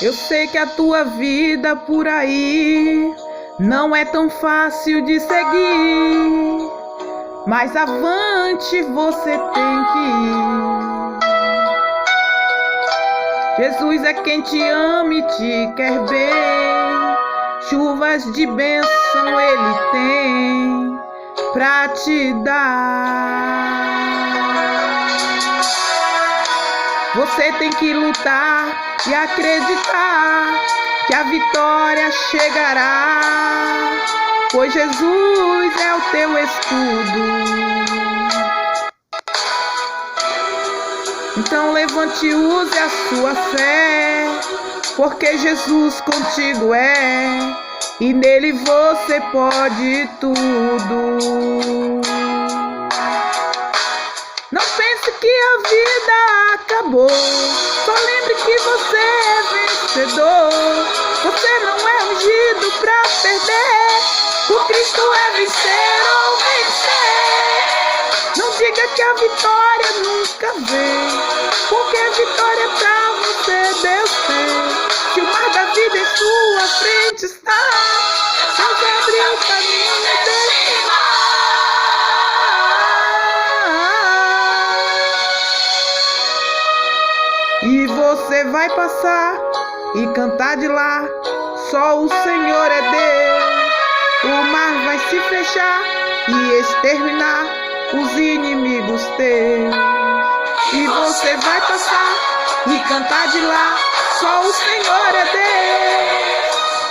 Eu sei que a tua vida por aí não é tão fácil de seguir, mas avante você tem que ir. Jesus é quem te ama e te quer bem, chuvas de bênção Ele tem pra te dar. Você tem que lutar e acreditar que a vitória chegará, pois Jesus é o teu escudo. Então levante e use a sua fé, porque Jesus contigo é, e nele você pode tudo. Não pense que a vida acabou, só lembre que você é vencedor. Você não é ungido pra perder, o Cristo é vencer ou vencer. Não diga que a vitória nunca vem, porque a vitória pra você Deus tem. Se o mar da vida em sua frente está, Deus abriu o caminho desse mar. E você vai passar e cantar de lá, só o Senhor é Deus. O mar vai se fechar e exterminar os inimigos teus. E você vai passar e cantar de lá, só o Senhor é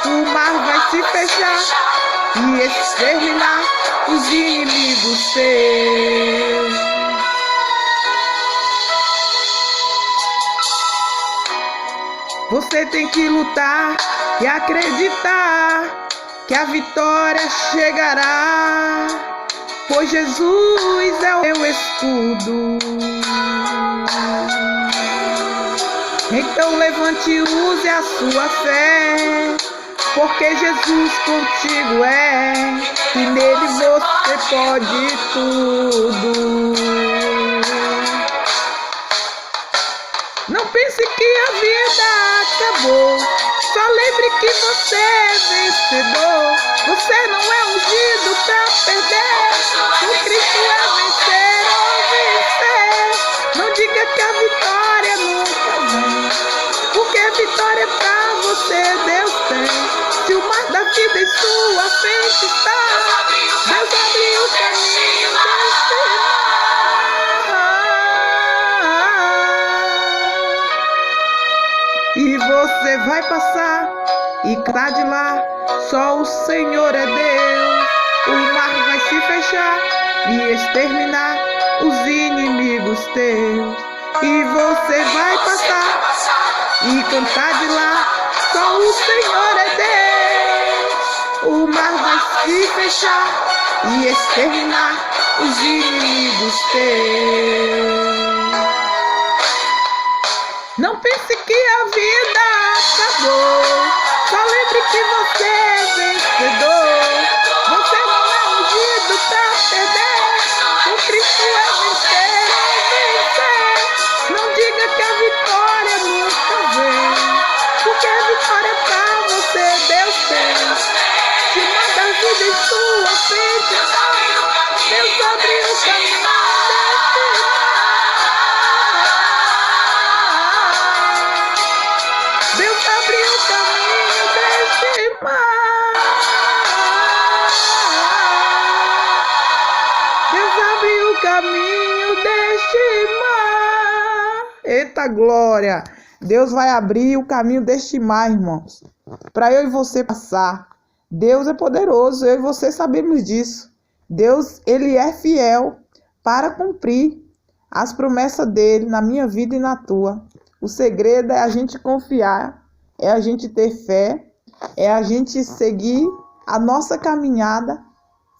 Deus. O mar vai se fechar e exterminar os inimigos teus. Você tem que lutar e acreditar que a vitória chegará, pois Jesus é o teu escudo. Então levante e use a sua fé, porque Jesus contigo é, e nele você pode tudo. Não pense que a vida acabou, só lembre que você é vencedor. Você não é ungido pra perder, o Cristo é vencer ou vencer. Não diga que a vitória nunca vem, porque a vitória pra você Deus tem. Se o mar da vida em sua frente está, Deus abriu o caminho desse mar. E você vai passar e cantar de lá, só o Senhor é Deus. O mar vai se fechar e exterminar os inimigos teus. E você vai passar e cantar de lá, só o Senhor é Deus. O mar vai se fechar e exterminar os inimigos teus. Não pense que a vida acabou, só lembre que você é vencedor. Você não é ungido pra perder, o Cristo é vencer ou vencer. Não diga que a vitória nunca vem, porque a vitória pra você Deus tem. Se manda a vida em sua frente, Deus abriu o caminho. Deus abriu o caminho deste mar. Deus abriu o caminho deste mar. Eita glória! Deus vai abrir o caminho deste mar, irmãos, para eu e você passar. Deus é poderoso, eu e você sabemos disso. Deus, Ele é fiel para cumprir as promessas dEle na minha vida e na tua. O segredo é a gente confiar, é a gente ter fé, é a gente seguir a nossa caminhada,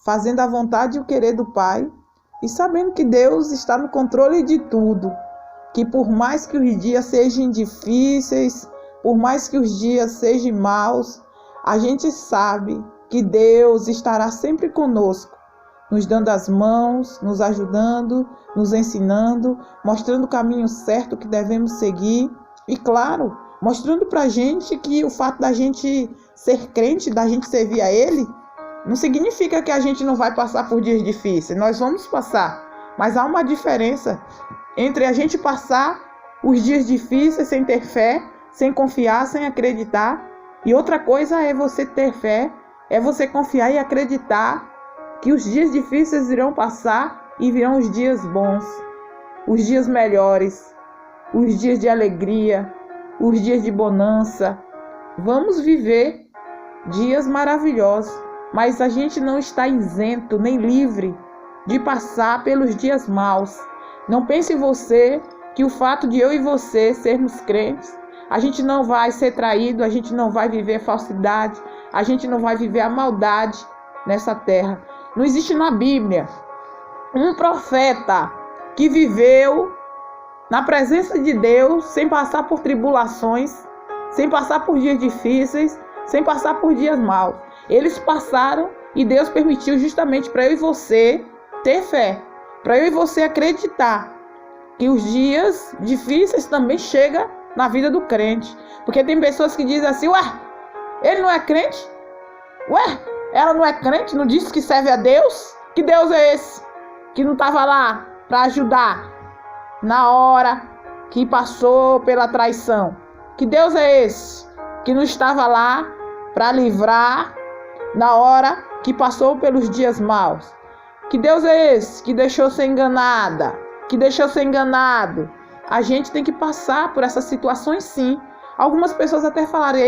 fazendo a vontade e o querer do Pai, e sabendo que Deus está no controle de tudo, que por mais que os dias sejam difíceis, por mais que os dias sejam maus, a gente sabe que Deus estará sempre conosco, nos dando as mãos, nos ajudando, nos ensinando, mostrando o caminho certo que devemos seguir e, claro, mostrando pra gente que o fato da gente ser crente, da gente servir a Ele, não significa que a gente não vai passar por dias difíceis. Nós vamos passar, mas há uma diferença entre a gente passar os dias difíceis sem ter fé, sem confiar, sem acreditar, e outra coisa é você ter fé, é você confiar e acreditar que os dias difíceis irão passar e virão os dias bons, os dias melhores, os dias de alegria, os dias de bonança. Vamos viver dias maravilhosos, mas a gente não está isento nem livre de passar pelos dias maus. Não pense você que o fato de eu e você sermos crentes, a gente não vai ser traído, a gente não vai viver falsidade, a gente não vai viver a maldade nessa terra. Não existe na Bíblia um profeta que viveu na presença de Deus sem passar por tribulações, sem passar por dias difíceis, sem passar por dias maus. Eles passaram e Deus permitiu justamente para eu e você ter fé, para eu e você acreditar que os dias difíceis também chegam na vida do crente. Porque tem pessoas que dizem assim: ué, ele não é crente? Ué, ela não é crente? Não disse que serve a Deus? Que Deus é esse que não estava lá para ajudar na hora que passou pela traição? Que Deus é esse que não estava lá para livrar na hora que passou pelos dias maus? Que Deus é esse que deixou ser enganada, que deixou ser enganado? A gente tem que passar por essas situações, sim. Algumas pessoas até falaram: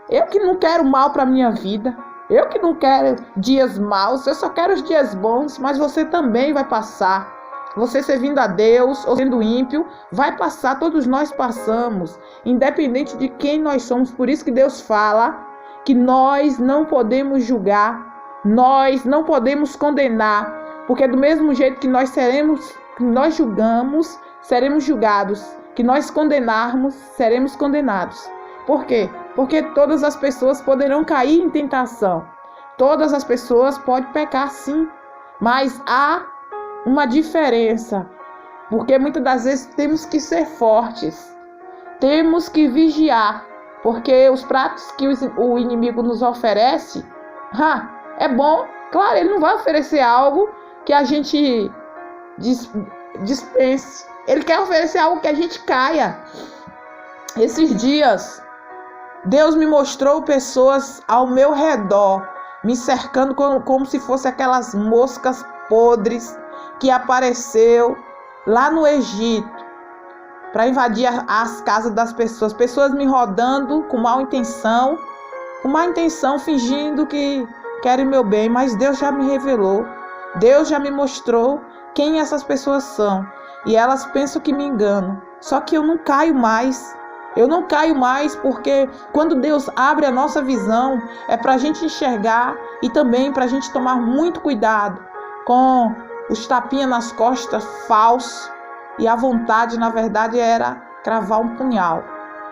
eu que não quero mal para minha vida, eu que não quero dias maus, eu só quero os dias bons. Mas você também vai passar. Você servindo a Deus ou sendo ímpio, vai passar. Todos nós passamos, independente de quem nós somos. Por isso que Deus fala que nós não podemos julgar, nós não podemos condenar, porque do mesmo jeito que nós julgamos, seremos julgados, que nós condenarmos, seremos condenados. Por quê? Porque todas as pessoas poderão cair em tentação. Todas as pessoas podem pecar, sim, mas há uma diferença, porque muitas das vezes temos que ser fortes, temos que vigiar, porque os pratos que o inimigo nos oferece, é bom. Claro, ele não vai oferecer algo que a gente dispense. Ele quer oferecer algo que a gente caia. Esses dias, Deus me mostrou pessoas ao meu redor, me cercando como se fossem aquelas moscas podres que apareceu lá no Egito para invadir as casas das pessoas. Pessoas me rodando com má intenção, fingindo que querem meu bem, mas Deus já me revelou, Deus já me mostrou quem essas pessoas são. E elas pensam que me enganam. Só que eu não caio mais. Eu não caio mais, porque quando Deus abre a nossa visão, é para a gente enxergar e também para a gente tomar muito cuidado com os tapinhas nas costas falsos. E a vontade, na verdade, era cravar um punhal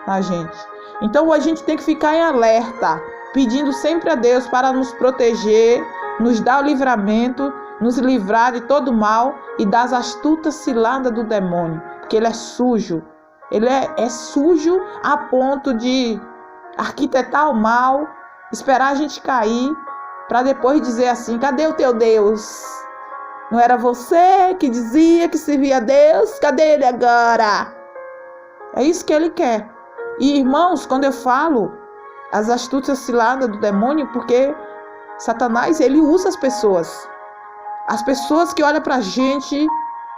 na gente. Então a gente tem que ficar em alerta, pedindo sempre a Deus para nos proteger, nos dar o livramento, nos livrar de todo mal e das astutas ciladas do demônio, porque ele é sujo. Ele é sujo a ponto de arquitetar o mal, esperar a gente cair, para depois dizer assim: cadê o teu Deus? Não era você que dizia que servia a Deus? Cadê ele agora? É isso que ele quer. E irmãos, quando eu falo as astutas ciladas do demônio, porque Satanás, ele usa as pessoas. As pessoas que olham para a gente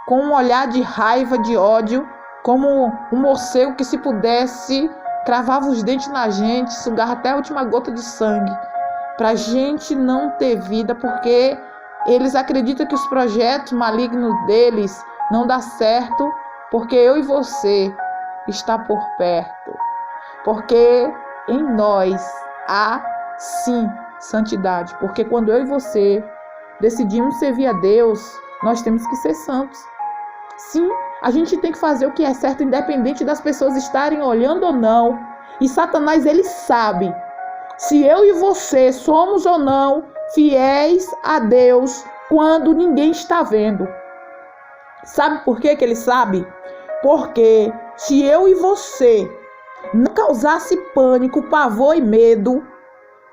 com um olhar de raiva, de ódio, como um morcego que, se pudesse, cravava os dentes na gente, sugava até a última gota de sangue, para a gente não ter vida, porque eles acreditam que os projetos malignos deles não dão certo, porque eu e você está por perto. Porque em nós há, sim, santidade. Porque quando eu e você decidimos servir a Deus, nós temos que ser santos. Sim, a gente tem que fazer o que é certo, independente das pessoas estarem olhando ou não. E Satanás, ele sabe se eu e você somos ou não fiéis a Deus quando ninguém está vendo. Sabe por que ele sabe? Porque se eu e você não causasse pânico, pavor e medo,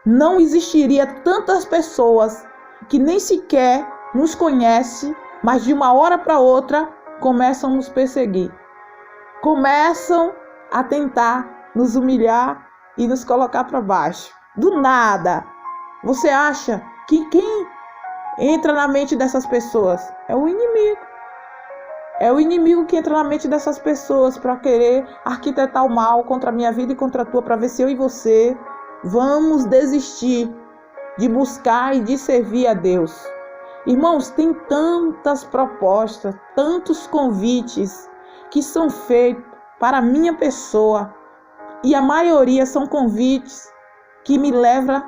não existiria tantas pessoas que nem sequer nos conhecem, mas de uma hora para outra começam a nos perseguir. Começam a tentar nos humilhar e nos colocar para baixo. Do nada. Você acha que quem entra na mente dessas pessoas é o inimigo? É o inimigo que entra na mente dessas pessoas para querer arquitetar o mal contra a minha vida e contra a tua, para ver se eu e você vamos desistir de buscar e de servir a Deus. Irmãos, tem tantas propostas, tantos convites que são feitos para a minha pessoa, e a maioria são convites que me leva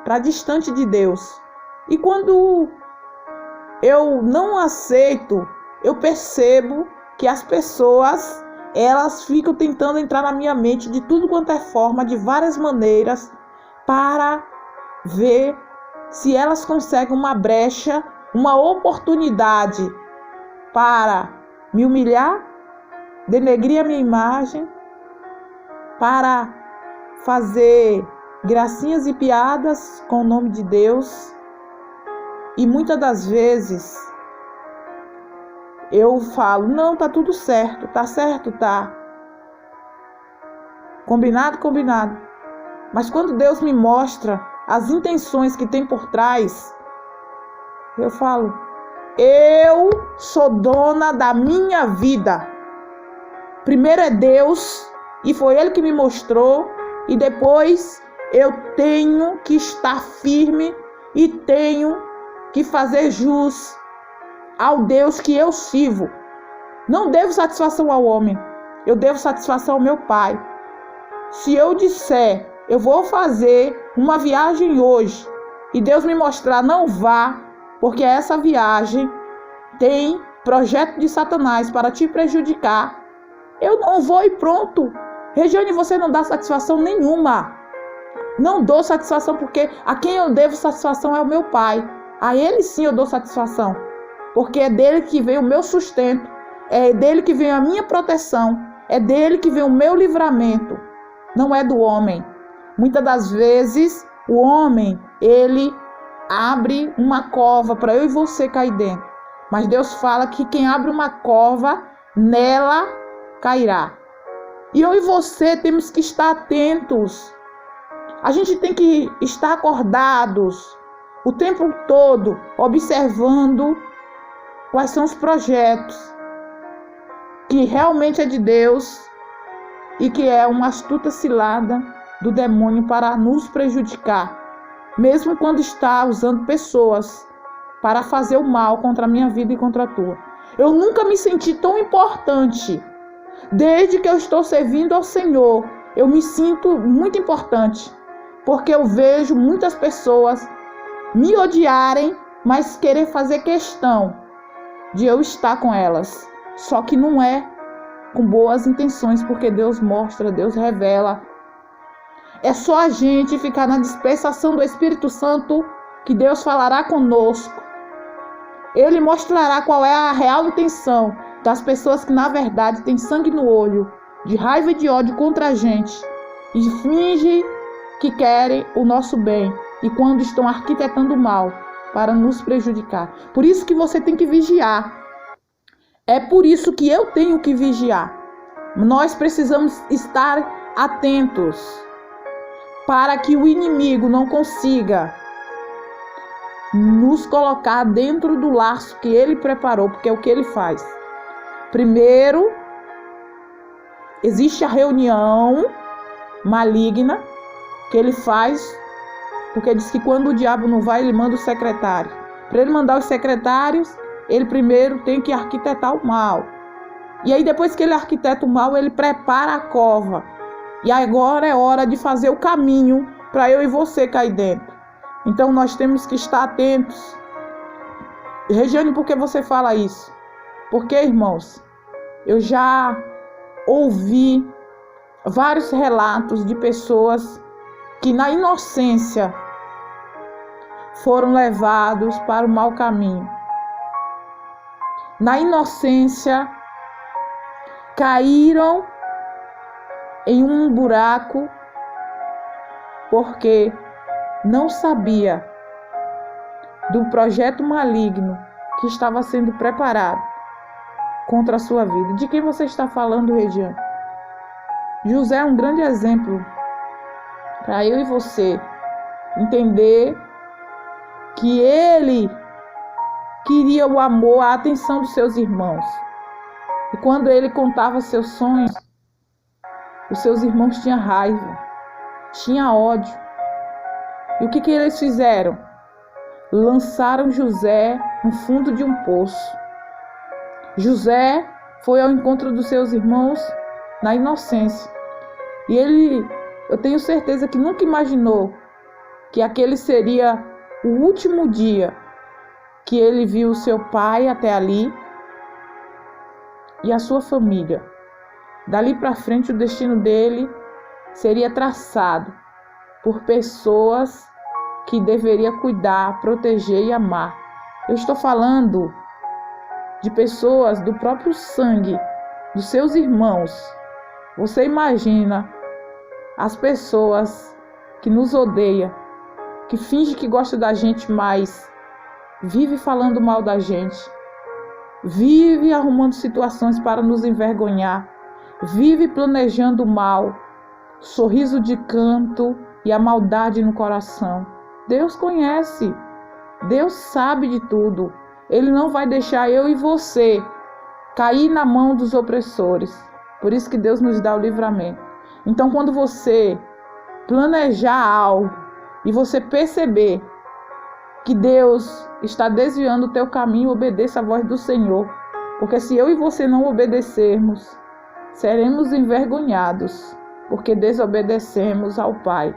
para distante de Deus. E quando eu não aceito, eu percebo que as pessoas, elas ficam tentando entrar na minha mente de tudo quanto é forma, de várias maneiras, para ver se elas conseguem uma brecha, uma oportunidade para me humilhar, denegrir a minha imagem, para fazer gracinhas e piadas com o nome de Deus. E muitas das vezes eu falo, não, tá tudo certo, tá. Combinado. Mas quando Deus me mostra as intenções que tem por trás, eu falo, eu sou dona da minha vida. Primeiro é Deus, e foi Ele que me mostrou, e depois eu tenho que estar firme e tenho que fazer jus ao Deus que eu sirvo. Não devo satisfação ao homem, eu devo satisfação ao meu Pai. Se eu disser, eu vou fazer uma viagem hoje, e Deus me mostrar, não vá, porque essa viagem tem projeto de Satanás para te prejudicar, eu não vou e pronto. Regiane, você não dá satisfação nenhuma. Não dou satisfação, porque a quem eu devo satisfação é o meu Pai. A Ele sim eu dou satisfação, porque é dele que vem o meu sustento, é dele que vem a minha proteção, é dele que vem o meu livramento, não é do homem. Muitas das vezes o homem, ele abre uma cova para eu e você cair dentro, mas Deus fala que quem abre uma cova, nela cairá. E eu e você temos que estar atentos. A gente tem que estar acordados o tempo todo, observando quais são os projetos que realmente é de Deus e que é uma astuta cilada do demônio para nos prejudicar, mesmo quando está usando pessoas para fazer o mal contra a minha vida e contra a tua. Eu nunca me senti tão importante. Desde que eu estou servindo ao Senhor, eu me sinto muito importante, porque eu vejo muitas pessoas me odiarem, mas querer fazer questão de eu estar com elas. Só que não é com boas intenções, porque Deus mostra, Deus revela. É só a gente ficar na dispensação do Espírito Santo que Deus falará conosco. Ele mostrará qual é a real intenção das pessoas que na verdade têm sangue no olho, de raiva e de ódio contra a gente, e fingem que querem o nosso bem, e quando estão arquitetando o mal para nos prejudicar. Por isso que você tem que vigiar. É por isso que eu tenho que vigiar. Nós precisamos estar atentos para que o inimigo não consiga nos colocar dentro do laço que ele preparou, porque é o que ele faz. Primeiro, existe a reunião maligna que ele faz, porque diz que quando o diabo não vai, ele manda o secretário. Para ele mandar os secretários, ele primeiro tem que arquitetar o mal. E aí depois que ele arquiteta o mal, ele prepara a cova. E agora é hora de fazer o caminho para eu e você cair dentro. Então nós temos que estar atentos. Regiane, por que você fala isso? Porque, irmãos, eu já ouvi vários relatos de pessoas que na inocência foram levados para o mau caminho. Na inocência caíram em um buraco porque não sabia do projeto maligno que estava sendo preparado contra a sua vida. De quem você está falando, Regiane? José é um grande exemplo para eu e você entender que ele queria o amor, a atenção dos seus irmãos. E quando ele contava seus sonhos, os seus irmãos tinham raiva, tinham ódio. E o que eles fizeram? Lançaram José no fundo de um poço. José foi ao encontro dos seus irmãos na inocência. E eu tenho certeza que nunca imaginou que aquele seria o último dia que ele viu o seu pai até ali e a sua família. Dali para frente, o destino dele seria traçado por pessoas que deveria cuidar, proteger e amar. Eu estou falando de pessoas do próprio sangue, dos seus irmãos. Você imagina as pessoas que nos odeiam, que finge que gosta da gente, mas vive falando mal da gente, vive arrumando situações para nos envergonhar, vive planejando o mal, sorriso de canto e a maldade no coração. Deus conhece, Deus sabe de tudo. Ele não vai deixar eu e você cair na mão dos opressores. Por isso que Deus nos dá o livramento. Então, quando você planejar algo e você perceber que Deus está desviando o teu caminho, obedeça a voz do Senhor. Porque se eu e você não obedecermos, seremos envergonhados, porque desobedecemos ao Pai.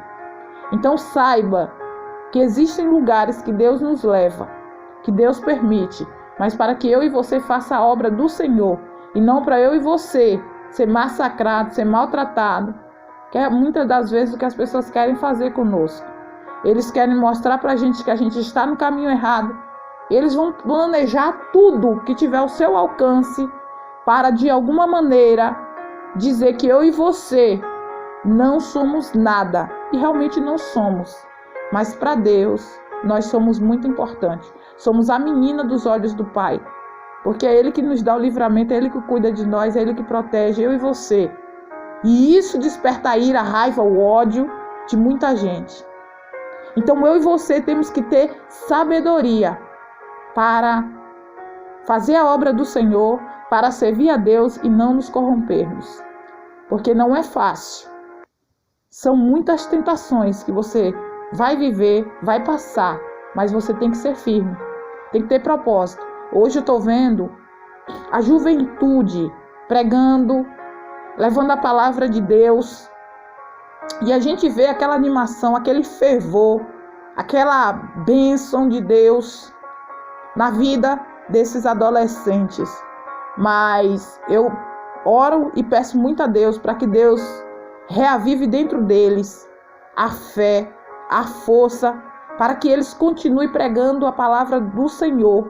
Então saiba que existem lugares que Deus nos leva, que Deus permite, mas para que eu e você faça a obra do Senhor, e não para eu e você ser massacrado, ser maltratado, que é muitas das vezes o que as pessoas querem fazer conosco. Eles querem mostrar para a gente que a gente está no caminho errado. Eles vão planejar tudo que tiver ao seu alcance para, de alguma maneira, dizer que eu e você não somos nada. E realmente não somos. Mas para Deus, nós somos muito importantes. Somos a menina dos olhos do Pai. Porque é Ele que nos dá o livramento, é Ele que cuida de nós, é Ele que protege eu e você. E isso desperta a ira, a raiva, o ódio de muita gente. Então eu e você temos que ter sabedoria para fazer a obra do Senhor, para servir a Deus e não nos corrompermos. Porque não é fácil. São muitas tentações que você vai viver, vai passar, mas você tem que ser firme, tem que ter propósito. Hoje eu estou vendo a juventude pregando, levando a palavra de Deus, e a gente vê aquela animação, aquele fervor, aquela bênção de Deus na vida desses adolescentes. Mas eu oro e peço muito a Deus para que Deus reavive dentro deles a fé, a força, para que eles continuem pregando a palavra do Senhor,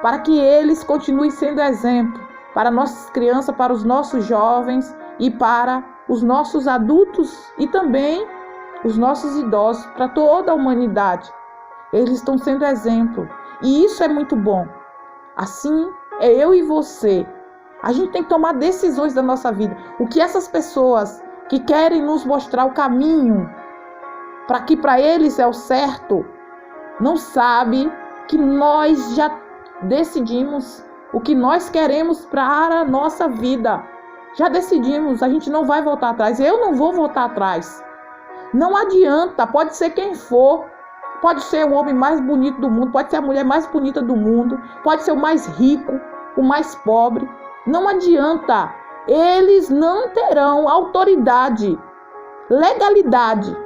para que eles continuem sendo exemplo para nossas crianças, para os nossos jovens e para os nossos adultos e também os nossos idosos, para toda a humanidade. Eles estão sendo exemplo e isso é muito bom. Assim é eu e você. A gente tem que tomar decisões da nossa vida. O que essas pessoas que querem nos mostrar o caminho para que para eles é o certo, não sabe que nós já decidimos o que nós queremos para a nossa vida. Já decidimos, a gente não vai voltar atrás. Eu não vou voltar atrás. Não adianta, pode ser quem for. Pode ser o homem mais bonito do mundo, pode ser a mulher mais bonita do mundo, pode ser o mais rico, o mais pobre. Não adianta. Eles não terão autoridade, legalidade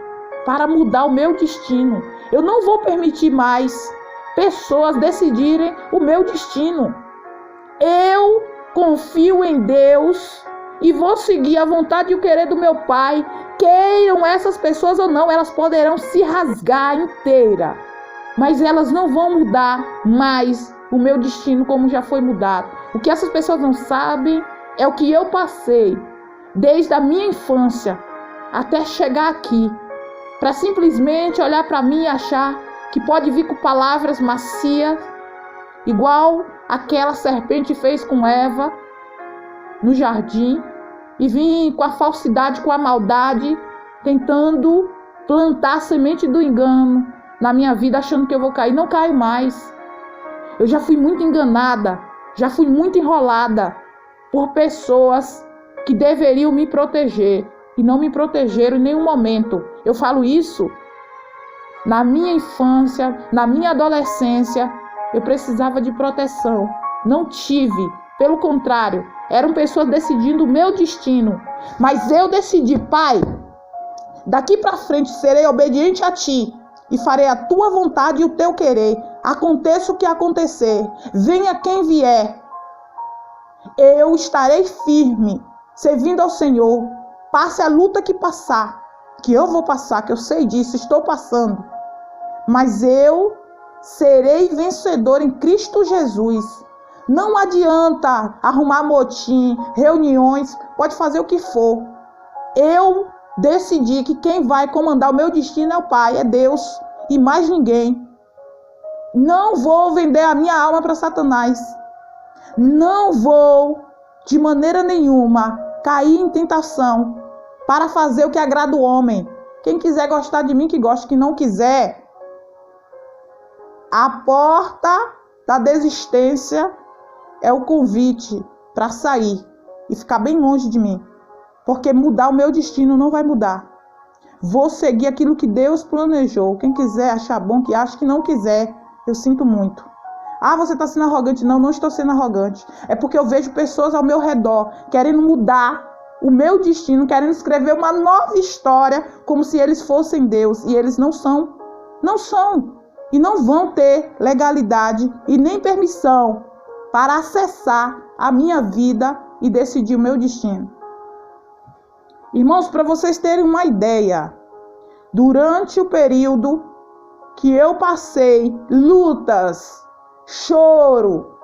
para mudar o meu destino. Eu não vou permitir mais pessoas decidirem o meu destino. Eu confio em Deus e vou seguir a vontade e o querer do meu Pai. Queiram essas pessoas ou não, elas poderão se rasgar inteira, mas elas não vão mudar mais o meu destino como já foi mudado. O que essas pessoas não sabem é o que eu passei. desde a minha infância até chegar aqui, para simplesmente olhar para mim e achar que pode vir com palavras macias, igual aquela serpente fez com Eva no jardim, e vir com a falsidade, com a maldade, tentando plantar a semente do engano na minha vida, achando que eu vou cair. Não caio mais. Eu já fui muito enganada, já fui muito enrolada por pessoas que deveriam me proteger e não me protegeram em nenhum momento. Eu falo isso na minha infância, na minha adolescência, eu precisava de proteção. Não tive, pelo contrário, eram pessoas decidindo o meu destino. Mas eu decidi, Pai, daqui para frente serei obediente a Ti e farei a Tua vontade e o Teu querer. Aconteça o que acontecer, venha quem vier, eu estarei firme, servindo ao Senhor. Passe a luta que passar, que eu vou passar, que eu sei disso, estou passando. Mas eu serei vencedor em Cristo Jesus. Não adianta arrumar motim, reuniões, pode fazer o que for. Eu decidi que quem vai comandar o meu destino é o Pai, é Deus e mais ninguém. Não vou vender a minha alma para Satanás. Não vou, de maneira nenhuma, cair em tentação para fazer o que agrada o homem. Quem quiser gostar de mim, que goste. Quem não quiser, a porta da desistência é o convite para sair e ficar bem longe de mim. Porque mudar o meu destino não vai mudar. Vou seguir aquilo que Deus planejou. Quem quiser achar bom, que acha, que não quiser, eu sinto muito. Ah, você está sendo arrogante. Não, não estou sendo arrogante. É porque eu vejo pessoas ao meu redor querendo mudar o meu destino, querendo escrever uma nova história como se eles fossem Deus. E eles não são. Não são. E não vão ter legalidade e nem permissão para acessar a minha vida e decidir o meu destino. Irmãos, para vocês terem uma ideia, durante o período que eu passei lutas, choro,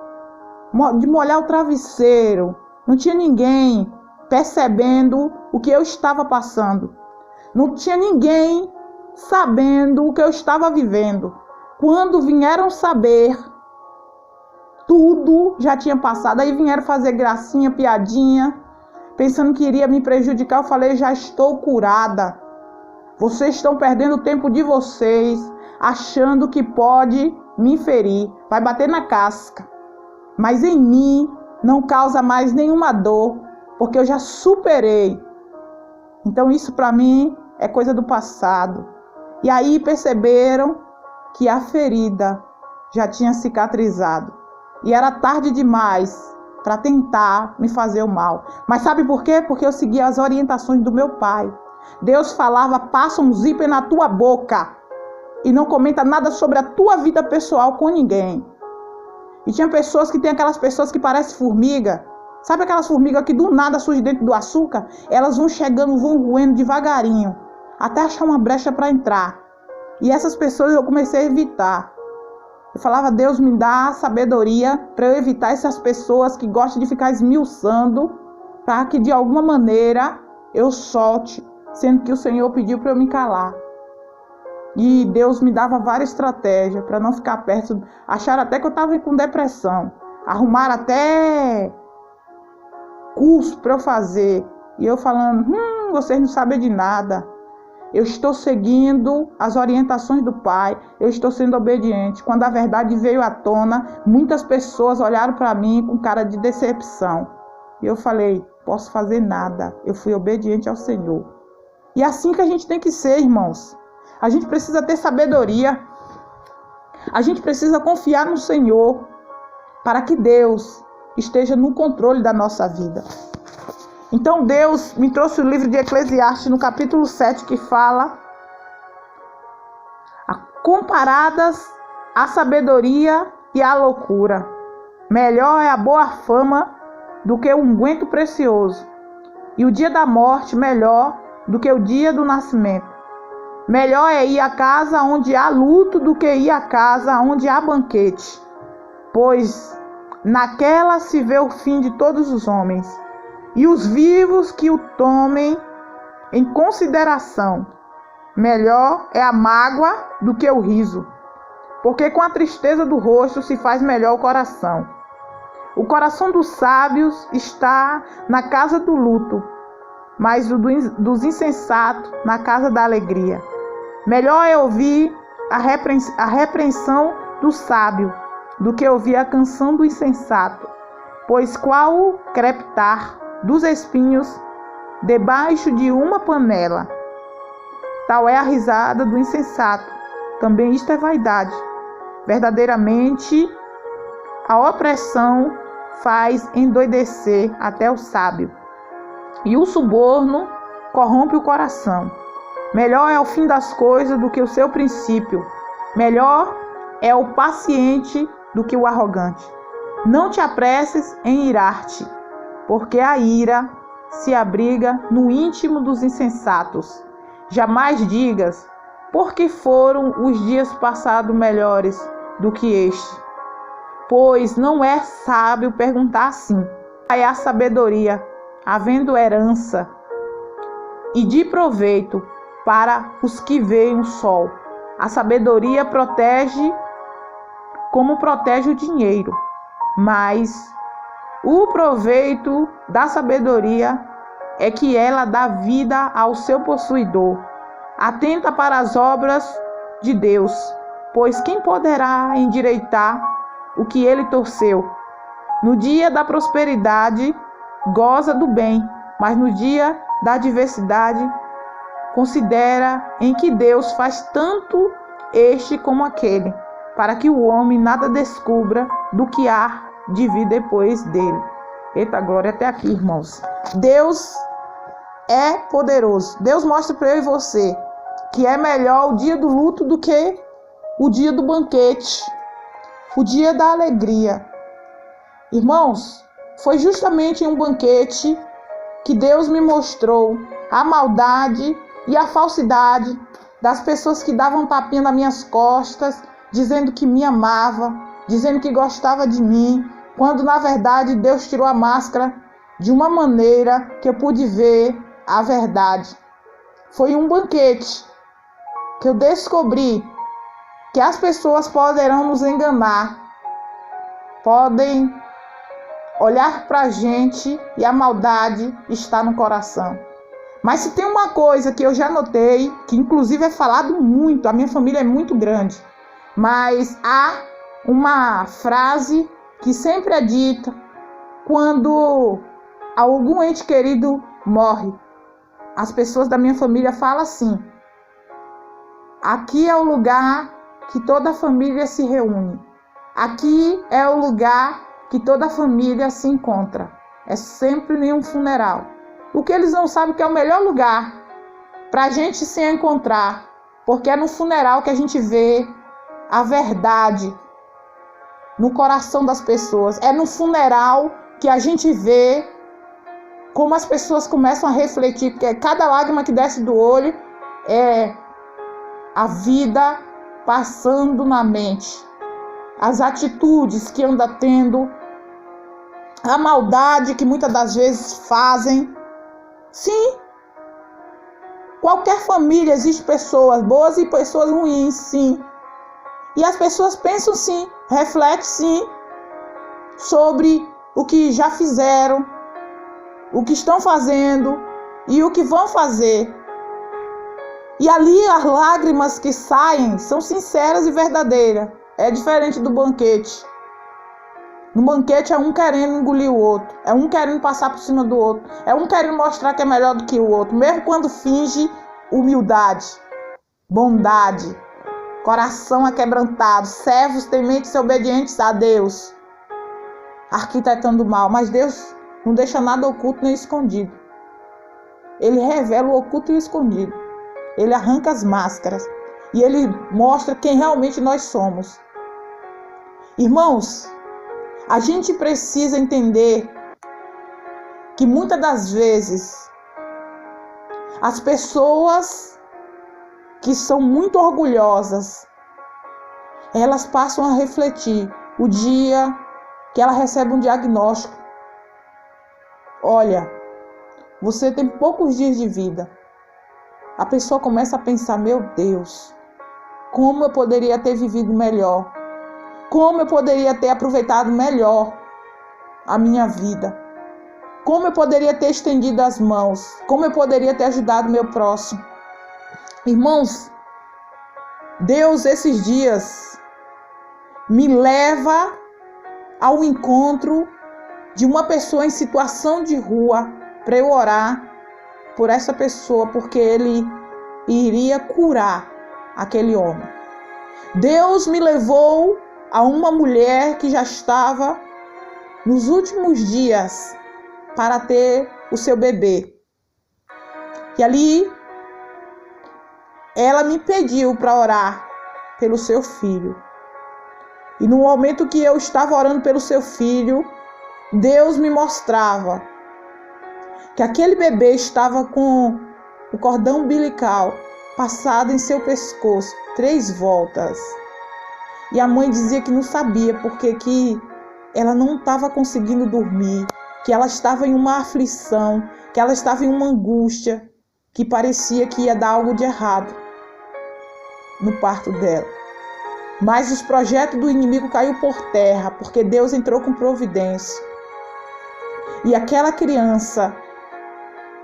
de molhar o travesseiro, não tinha ninguém percebendo o que eu estava passando. Não tinha ninguém sabendo o que eu estava vivendo. Quando vieram saber, tudo já tinha passado. Aí vieram fazer gracinha, piadinha, pensando que iria me prejudicar. Eu falei, já estou curada. Vocês estão perdendo o tempo de vocês, achando que pode me ferir. Vai bater na casca. Mas em mim não causa mais nenhuma dor, porque eu já superei. Então isso para mim é coisa do passado. E aí perceberam que a ferida já tinha cicatrizado. E era tarde demais para tentar me fazer o mal. Mas sabe por quê? Porque eu seguia as orientações do meu pai. Deus falava, passa um zíper na tua boca e não comenta nada sobre a tua vida pessoal com ninguém. E tinha pessoas que tem aquelas pessoas que parecem formiga. Sabe aquelas formigas que do nada surgem dentro do açúcar? Elas vão chegando, vão roendo devagarinho, até achar uma brecha para entrar. E essas pessoas eu comecei a evitar. Eu falava, Deus me dá sabedoria para eu evitar essas pessoas que gostam de ficar esmiuçando, para que de alguma maneira eu solte, sendo que o Senhor pediu para eu me calar. E Deus me dava várias estratégias para não ficar perto. Acharam até que eu estava com depressão. Arrumaram até curso para eu fazer. E eu falando, vocês não sabem de nada. Eu estou seguindo as orientações do Pai. Eu estou sendo obediente. Quando a verdade veio à tona, muitas pessoas olharam para mim com cara de decepção. E eu falei, posso fazer nada. Eu fui obediente ao Senhor. E é assim que a gente tem que ser, irmãos. A gente precisa ter sabedoria. A gente precisa confiar no Senhor para que Deus esteja no controle da nossa vida. Então Deus me trouxe o livro de Eclesiastes no capítulo 7 que fala: comparadas a sabedoria e a loucura, melhor é a boa fama do que o unguento precioso, e o dia da morte melhor do que o dia do nascimento. Melhor é ir à casa onde há luto do que ir à casa onde há banquete, pois naquela se vê o fim de todos os homens, e os vivos que o tomem em consideração. Melhor é a mágoa do que o riso, porque com a tristeza do rosto se faz melhor o coração. O coração dos sábios está na casa do luto, mas o dos insensatos na casa da alegria. Melhor é ouvir a repreensão do sábio do que ouvir a canção do insensato, pois qual o crepitar dos espinhos debaixo de uma panela, tal é a risada do insensato. Também isto é vaidade. Verdadeiramente, a opressão faz endoidecer até o sábio, e o suborno corrompe o coração. Melhor é o fim das coisas do que o seu princípio. Melhor é o paciente do que o arrogante. Não te apresses em irar-te, porque a ira se abriga no íntimo dos insensatos. Jamais digas, porque foram os dias passados melhores do que este. Pois não é sábio perguntar assim. É a sabedoria, havendo herança e de proveito para os que veem o sol. A sabedoria protege como protege o dinheiro, mas o proveito da sabedoria é que ela dá vida ao seu possuidor. Atenta para as obras de Deus, pois quem poderá endireitar o que ele torceu? No dia da prosperidade, goza do bem, mas no dia da adversidade, considera em que Deus faz tanto este como aquele, para que o homem nada descubra do que há de vir depois dele. Eita glória, até aqui, irmãos. Deus é poderoso. Deus mostra para eu e você que é melhor o dia do luto do que o dia do banquete, o dia da alegria. Irmãos, foi justamente em um banquete que Deus me mostrou a maldade e a falsidade das pessoas que davam tapinha nas minhas costas, dizendo que me amava, dizendo que gostava de mim, quando na verdade Deus tirou a máscara de uma maneira que eu pude ver a verdade. Foi um banquete que eu descobri que as pessoas poderão nos enganar, podem olhar para a gente e a maldade está no coração. Mas se tem uma coisa que eu já notei, que inclusive é falado muito, a minha família é muito grande, mas há uma frase que sempre é dita quando algum ente querido morre. As pessoas da minha família falam assim: aqui é o lugar que toda a família se reúne. Aqui é o lugar que toda a família se encontra. É sempre em um funeral. O que eles não sabem que é o melhor lugar para a gente se encontrar, porque é no funeral que a gente vê a verdade no coração das pessoas. É no funeral que a gente vê como as pessoas começam a refletir, porque cada lágrima que desce do olho é a vida passando na mente, as atitudes que anda tendo, a maldade que muitas das vezes fazem. Sim, qualquer família existe pessoas boas e pessoas ruins, sim. E as pessoas pensam sim, refletem sim sobre o que já fizeram, o que estão fazendo e o que vão fazer. E ali as lágrimas que saem são sinceras e verdadeiras. É diferente do banquete. No banquete é um querendo engolir o outro, é um querendo passar por cima do outro, é um querendo mostrar que é melhor do que o outro, mesmo quando finge humildade, bondade, coração aquebrantado, servos tementes e obedientes a Deus, arquitetando o mal. Mas Deus não deixa nada oculto nem escondido. Ele revela o oculto e o escondido. Ele arranca as máscaras e ele mostra quem realmente nós somos. Irmãos, a gente precisa entender que muitas das vezes as pessoas que são muito orgulhosas, elas passam a refletir o dia que ela recebe um diagnóstico. Olha, você tem poucos dias de vida, a pessoa começa a pensar, meu Deus, como eu poderia ter vivido melhor? Como eu poderia ter aproveitado melhor a minha vida? Como eu poderia ter estendido as mãos? Como eu poderia ter ajudado meu próximo? Irmãos, Deus esses dias me leva ao encontro de uma pessoa em situação de rua para eu orar por essa pessoa, porque Ele iria curar aquele homem. Deus me levou a uma mulher que já estava nos últimos dias para ter o seu bebê. E ali ela me pediu para orar pelo seu filho. E no momento que eu estava orando pelo seu filho, Deus me mostrava que aquele bebê estava com o cordão umbilical passado em seu pescoço 3 voltas. E a mãe dizia que não sabia porque que ela não estava conseguindo dormir, que ela estava em uma aflição, que ela estava em uma angústia, que parecia que ia dar algo de errado no parto dela. Mas os projetos do inimigo caiu por terra, porque Deus entrou com providência. E aquela criança,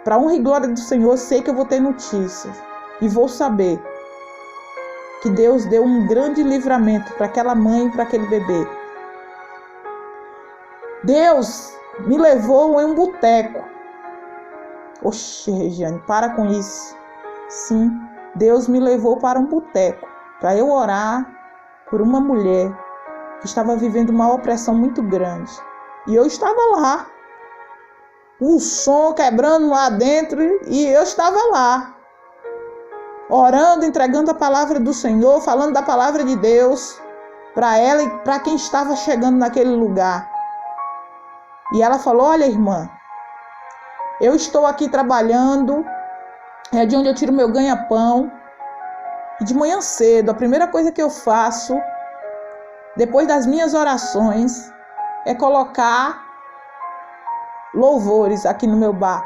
para honra e glória do Senhor, sei que eu vou ter notícias e vou saber que Deus deu um grande livramento para aquela mãe e para aquele bebê. Deus me levou em um boteco. Oxe, Regiane, para com isso. Sim, Deus me levou para um boteco para eu orar por uma mulher que estava vivendo uma opressão muito grande. E eu estava lá, o som quebrando lá dentro, e eu estava lá, orando, entregando a palavra do Senhor, falando da palavra de Deus para ela e para quem estava chegando naquele lugar. E ela falou, olha, irmã, eu estou aqui trabalhando, é de onde eu tiro meu ganha-pão, e de manhã cedo, a primeira coisa que eu faço, depois das minhas orações, é colocar louvores aqui no meu bar.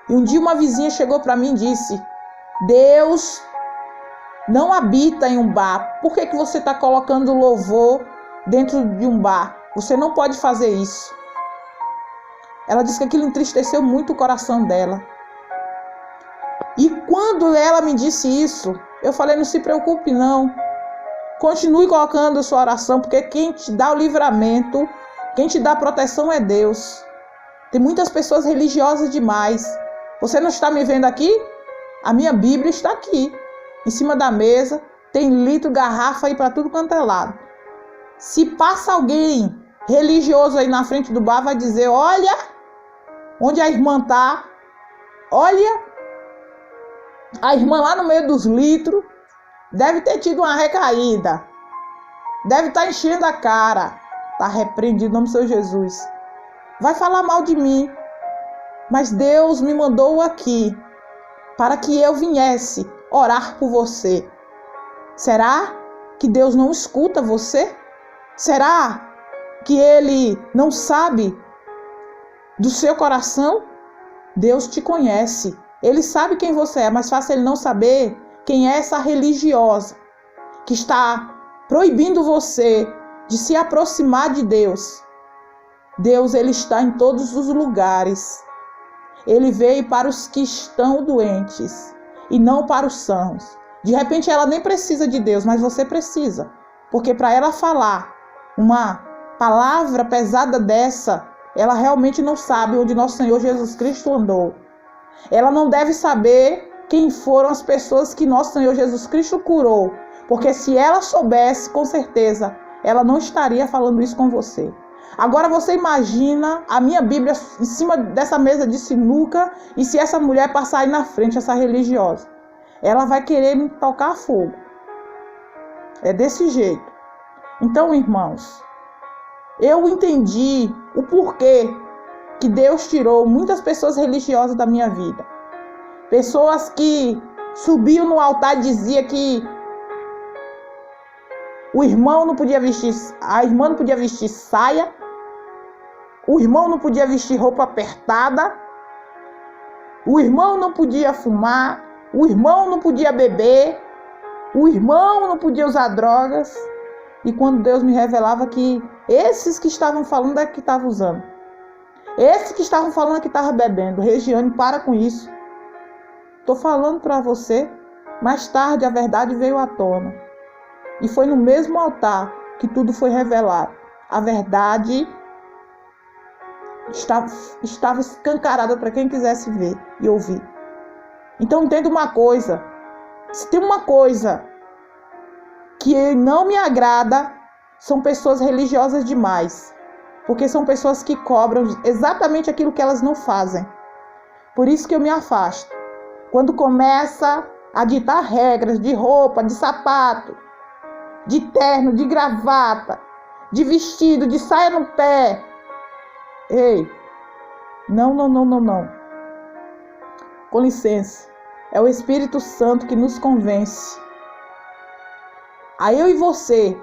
E um dia uma vizinha chegou para mim e disse, Deus não habita em um bar. Por que você está colocando louvor dentro de um bar? Você não pode fazer isso. Ela disse que aquilo entristeceu muito o coração dela. E quando ela me disse isso, eu falei, não se preocupe não. Continue colocando a sua oração, porque quem te dá o livramento, quem te dá a proteção é Deus. Tem muitas pessoas religiosas demais. Você não está me vendo aqui? A minha Bíblia está aqui, em cima da mesa. Tem litro, garrafa aí para tudo quanto é lado. Se passa alguém religioso aí na frente do bar, vai dizer, olha onde a irmã está. Olha, a irmã lá no meio dos litros deve ter tido uma recaída. Deve estar enchendo a cara. Está repreendido em nome do Senhor Jesus. Vai falar mal de mim. Mas Deus me mandou aqui para que eu viesse orar por você. Será que Deus não escuta você? Será que Ele não sabe do seu coração? Deus te conhece. Ele sabe quem você é, mas fácil Ele não saber quem é essa religiosa que está proibindo você de se aproximar de Deus. Deus, Ele está em todos os lugares. Ele veio para os que estão doentes e não para os sãos. De repente ela nem precisa de Deus, mas você precisa. Porque para ela falar uma palavra pesada dessa, ela realmente não sabe onde nosso Senhor Jesus Cristo andou. Ela não deve saber quem foram as pessoas que nosso Senhor Jesus Cristo curou. Porque se ela soubesse, com certeza, ela não estaria falando isso com você. Agora você imagina a minha Bíblia em cima dessa mesa de sinuca, e se essa mulher passar aí na frente, essa religiosa, ela vai querer me tocar fogo. É desse jeito. Então, irmãos, eu entendi o porquê que Deus tirou muitas pessoas religiosas da minha vida. Pessoas que subiam no altar e diziam que o irmão não podia vestir, a irmã não podia vestir saia, o irmão não podia vestir roupa apertada, O irmão não podia fumar, o irmão não podia beber, o irmão não podia usar drogas. E quando Deus me revelava que esses que estavam falando é que estavam usando. Esses que estavam falando é que estavam bebendo. Regiane, para com isso. Estou falando para você. Mais tarde a verdade veio à tona. E foi no mesmo altar que tudo foi revelado. A verdade estava escancarada para quem quisesse ver e ouvir. Então entenda uma coisa. Se tem uma coisa que não me agrada, são pessoas religiosas demais. Porque são pessoas que cobram exatamente aquilo que elas não fazem. Por isso que eu me afasto. Quando começa a ditar regras de roupa, de sapato, de terno, de gravata, de vestido, de saia no pé. Ei, não. Com licença, é o Espírito Santo que nos convence a eu e você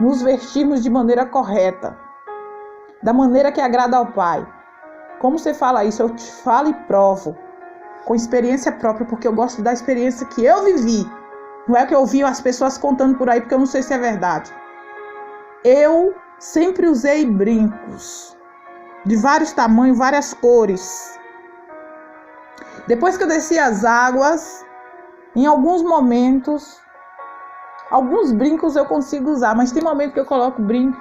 nos vestirmos de maneira correta, da maneira que agrada ao Pai. Como você fala isso? Eu te falo e provo, com experiência própria, porque eu gosto da experiência que eu vivi. Não é que eu ouvi as pessoas contando por aí, porque eu não sei se é verdade. Eu sempre usei brincos de vários tamanhos, várias cores. Depois que eu desci as águas, em alguns momentos, alguns brincos eu consigo usar, mas tem momento que eu coloco brinco,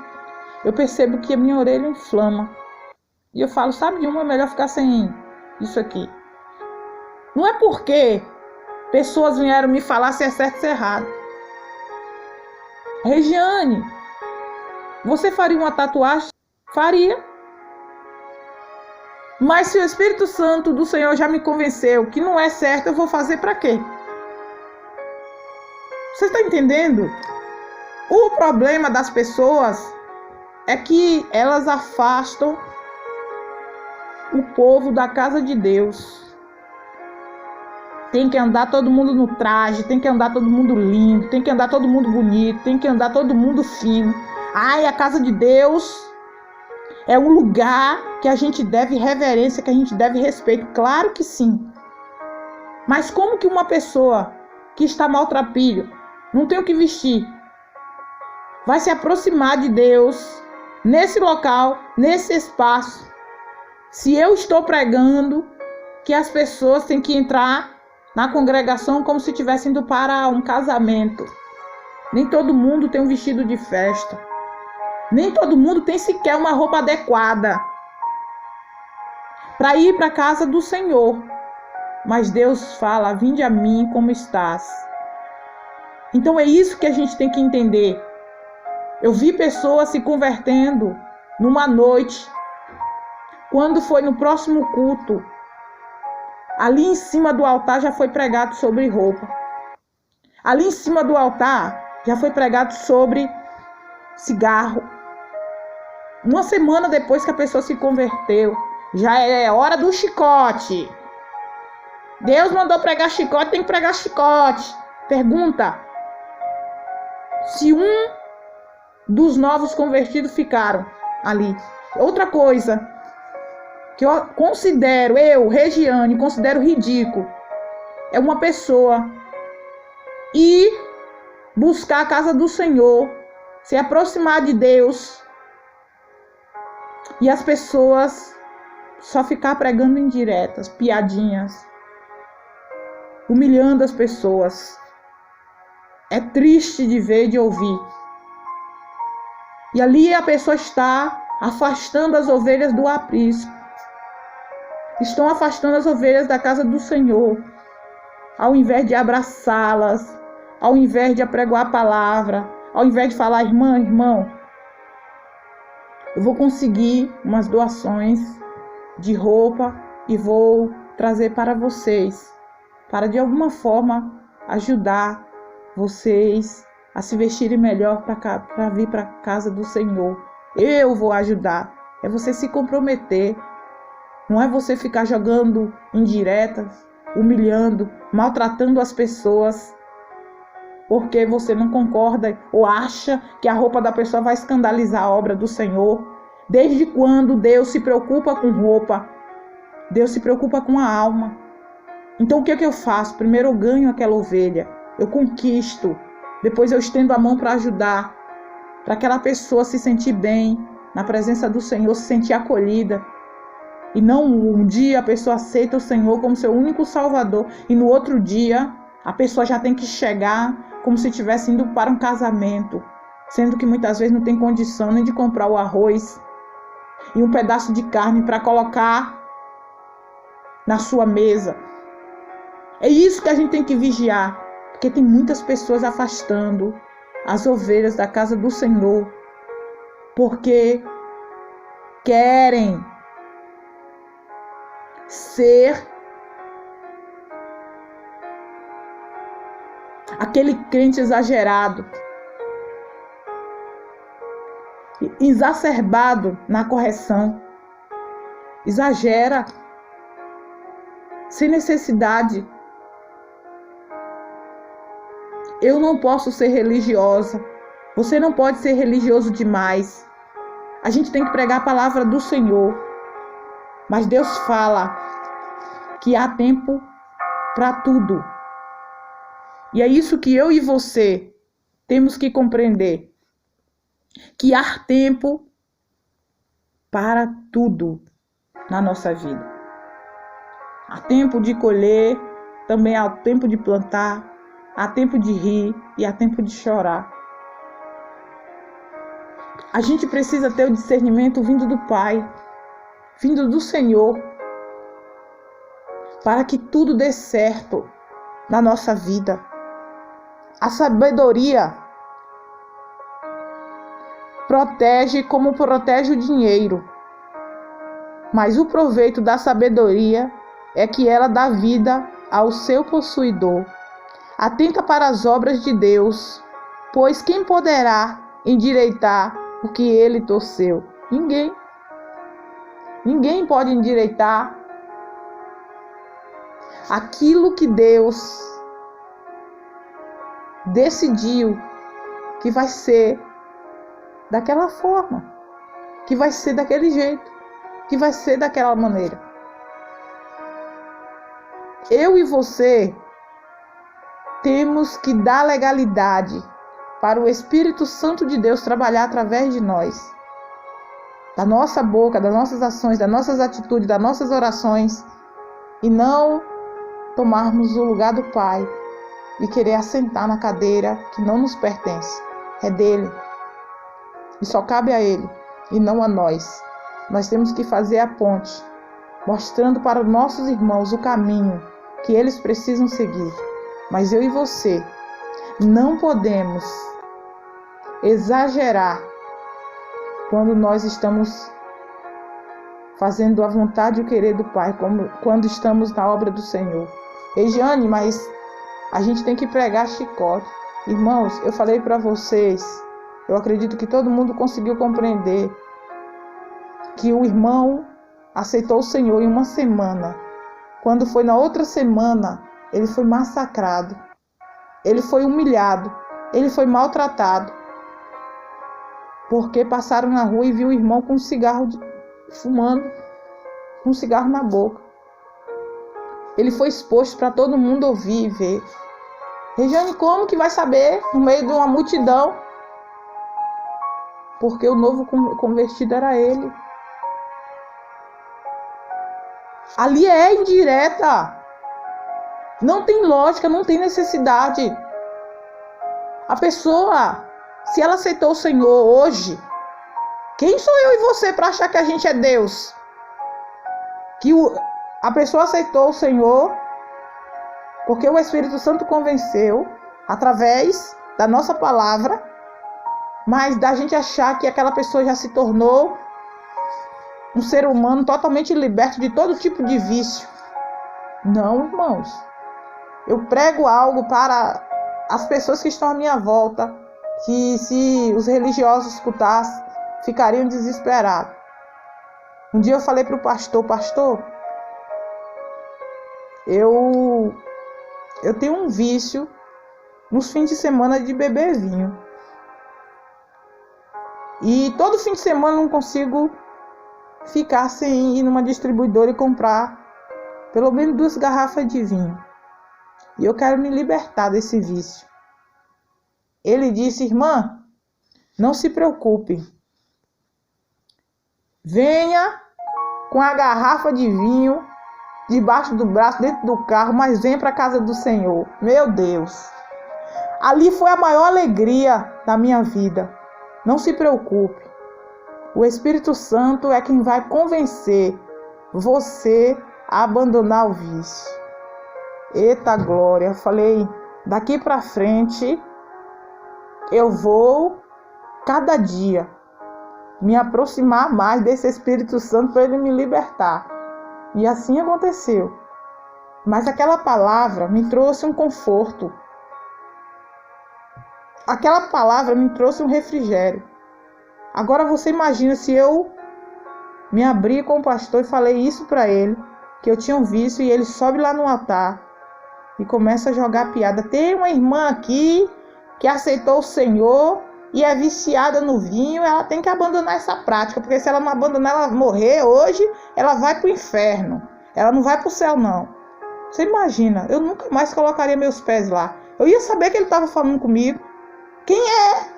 eu percebo que a minha orelha inflama. E eu falo, sabe de uma, é melhor ficar sem isso aqui. Não é porque pessoas vieram me falar se é certo ou se é errado. Regiane, você faria uma tatuagem? Faria. Mas se o Espírito Santo do Senhor já me convenceu que não é certo, eu vou fazer para quê? Você está entendendo? O problema das pessoas é que elas afastam o povo da casa de Deus. Tem que andar todo mundo no traje, tem que andar todo mundo lindo, tem que andar todo mundo bonito, tem que andar todo mundo fino. Ai, a casa de Deus é um lugar que a gente deve reverência, que a gente deve respeito. Claro que sim. Mas como que uma pessoa que está maltrapilho, não tem o que vestir, vai se aproximar de Deus nesse local, nesse espaço, se eu estou pregando que as pessoas têm que entrar na congregação como se estivessem indo para um casamento? Nem todo mundo tem um vestido de festa. Nem todo mundo tem sequer uma roupa adequada para ir para a casa do Senhor. Mas Deus fala, vinde a mim como estás. Então é isso que a gente tem que entender. Eu vi pessoas se convertendo numa noite, quando foi no próximo culto, ali em cima do altar já foi pregado sobre roupa. Ali em cima do altar já foi pregado sobre cigarro. Uma semana depois que a pessoa se converteu, já é hora do chicote. Deus mandou pregar chicote, tem que pregar chicote. Pergunta se um dos novos convertidos ficaram ali. Outra coisa que eu considero, eu, Regiane, considero ridículo, é uma pessoa ir buscar a casa do Senhor, se aproximar de Deus, e as pessoas só ficar pregando indiretas, piadinhas, humilhando as pessoas. É triste de ver e de ouvir. E ali a pessoa está afastando as ovelhas do aprisco. Estão afastando as ovelhas da casa do Senhor. Ao invés de abraçá-las, ao invés de apregoar a palavra, ao invés de falar, irmã, irmão, eu vou conseguir umas doações de roupa e vou trazer para vocês, para de alguma forma ajudar vocês a se vestirem melhor para vir para a casa do Senhor. Eu vou ajudar. É você se comprometer. Não é você ficar jogando indiretas, humilhando, maltratando as pessoas, porque você não concorda ou acha que a roupa da pessoa vai escandalizar a obra do Senhor. Desde quando Deus se preocupa com roupa? Deus se preocupa com a alma. Então o que é que eu faço? Primeiro eu ganho aquela ovelha, eu conquisto, depois eu estendo a mão para ajudar, para aquela pessoa se sentir bem na presença do Senhor, se sentir acolhida. E não um dia a pessoa aceita o Senhor como seu único Salvador e no outro dia a pessoa já tem que chegar como se estivesse indo para um casamento, sendo que muitas vezes não tem condição nem de comprar o arroz e um pedaço de carne para colocar na sua mesa. É isso que a gente tem que vigiar, porque tem muitas pessoas afastando as ovelhas da casa do Senhor, porque querem ser aquele crente exagerado, exacerbado na correção, exagera sem necessidade. Eu não posso ser religiosa, você não pode ser religioso demais. A gente tem que pregar a palavra do Senhor, mas Deus fala que há tempo para tudo. E é isso que eu e você temos que compreender, que há tempo para tudo na nossa vida. Há tempo de colher, também há tempo de plantar, há tempo de rir e há tempo de chorar. A gente precisa ter o discernimento vindo do Pai, vindo do Senhor, para que tudo dê certo na nossa vida. A sabedoria protege como protege o dinheiro, mas o proveito da sabedoria é que ela dá vida ao seu possuidor. Atenta para as obras de Deus, pois quem poderá endireitar o que ele torceu? Ninguém. Ninguém pode endireitar aquilo que Deus decidiu que vai ser daquela forma, que vai ser daquele jeito, que vai ser daquela maneira. Eu e você temos que dar legalidade para o Espírito Santo de Deus trabalhar através de nós, da nossa boca, das nossas ações, das nossas atitudes, das nossas orações, e não tomarmos o lugar do Pai e querer assentar na cadeira que não nos pertence, é dele e só cabe a ele e não a nós. Nós temos que fazer a ponte, mostrando para os nossos irmãos o caminho que eles precisam seguir. Mas eu e você não podemos exagerar quando nós estamos fazendo a vontade e o querer do Pai, como quando estamos na obra do Senhor. Regiane, mas a gente tem que pregar chicote. Irmãos, eu falei para vocês, eu acredito que todo mundo conseguiu compreender que o irmão aceitou o Senhor em uma semana. Quando foi na outra semana, ele foi massacrado, ele foi humilhado, ele foi maltratado, porque passaram na rua e viu o irmão com um cigarro fumando, com um cigarro na boca. Ele foi exposto para todo mundo ouvir e ver. Regiane, como que vai saber no meio de uma multidão? Porque o novo convertido era ele. Ali é indireta. Não tem lógica, não tem necessidade. A pessoa, se ela aceitou o Senhor hoje, quem sou eu e você para achar que a gente é Deus? A pessoa aceitou o Senhor porque o Espírito Santo convenceu através da nossa palavra, mas da gente achar que aquela pessoa já se tornou um ser humano totalmente liberto de todo tipo de vício. Não, irmãos. Eu prego algo para as pessoas que estão à minha volta, que se os religiosos escutassem, ficariam desesperados. Um dia eu falei para o pastor, eu tenho um vício nos fins de semana de beber vinho. E todo fim de semana eu não consigo ficar sem ir numa distribuidora e comprar pelo menos 2 garrafas de vinho. E eu quero me libertar desse vício. Ele disse: irmã, não se preocupe. Venha com a garrafa de vinho debaixo do braço, dentro do carro, mas venha para a casa do Senhor. Meu Deus. Ali foi a maior alegria da minha vida. Não se preocupe. O Espírito Santo é quem vai convencer você a abandonar o vício. Eita glória. Eu falei, daqui para frente eu vou cada dia me aproximar mais desse Espírito Santo para ele me libertar. E assim aconteceu. Mas aquela palavra me trouxe um conforto. Aquela palavra me trouxe um refrigério. Agora você imagina se eu me abri com o pastor e falei isso para ele, que eu tinha um vício, e ele sobe lá no altar e começa a jogar piada. Tem uma irmã aqui que aceitou o Senhor e é viciada no vinho, ela tem que abandonar essa prática, porque se ela não abandonar, ela morrer hoje, ela vai para o inferno. Ela não vai para o céu, não. Você imagina, eu nunca mais colocaria meus pés lá. Eu ia saber que ele estava falando comigo. Quem é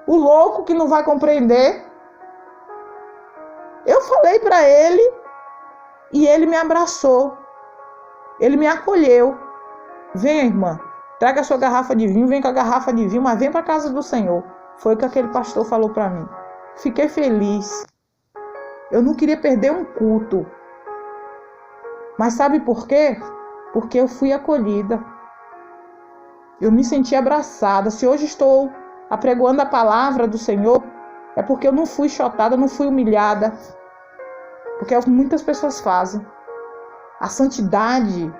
o louco que não vai compreender? Eu falei para ele e ele me abraçou. Ele me acolheu. Venha, irmã, traga a sua garrafa de vinho, vem com a garrafa de vinho, mas vem para a casa do Senhor. Foi o que aquele pastor falou para mim. Fiquei feliz. Eu não queria perder um culto. Mas sabe por quê? Porque eu fui acolhida. Eu me senti abraçada. Se hoje estou apregoando a palavra do Senhor, é porque eu não fui chotada, não fui humilhada. Porque é o que muitas pessoas fazem. A santidade,